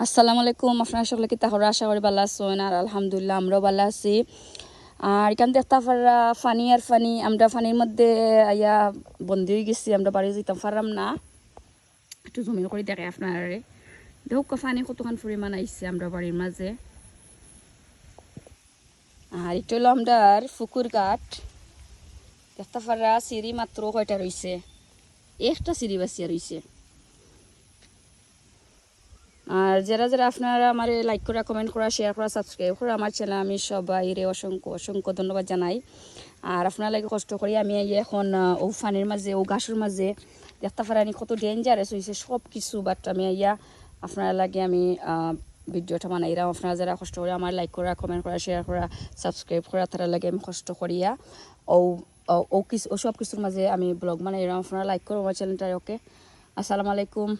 আসসালামু আলাইকুম, আপনারা সকলে কি তাহলে আশা করি ভালো আছেন। আর আলহামদুলিল্লাহ আমরাও ভালো আছি। আর এখান দেখতে পারা ফানি আর ফানি, আমরা ফানির মধ্যে আইয়া বন্দি হয়ে গেছি, আমরা বাড়ি যেতাম পারলাম না। একটু জমি করে দেখে আপনারে দেখুক ফানি কতখান পরিমাণ আইছে আমরা বাড়ির মাঝে। আর এটা হলো আমরার পুকুর ঘাট। দেখতে পারা সিঁড়ি মাত্র কয়টা রয়েছে, একটা সিঁড়ি বাঁচিয়া রয়েছে। আর যারা যারা আপনারা আমার লাইক করা, কমেন্ট করা, শেয়ার করা, সাবস্ক্রাইব করা আমার চ্যানেল, আমি সবাইরে অসংখ্য অসংখ্য ধন্যবাদ জানাই। আর আপনার লাগে কষ্ট করি আমি এখন ও ফানির মাঝে, ও ঘাসের মাঝে দেখতে পারানি কত ডেঞ্জারাস হয়েছে সব কিছু। বাট আমি আপনার লাগে আমি ভিডিওটা বানাইলাম। আপনারা যারা কষ্ট করে আমার লাইক করা, কমেন্ট করা, শেয়ার করা, সাবস্ক্রাইব করা, তারা লাগে আমি কষ্ট করিয়া ও ও কিছু ও সব কিছুর মাঝে আমি ব্লগ বানাইলাম। আপনারা লাইক করো আমার চ্যানেলটা। ওকে, আসসালামু আলাইকুম।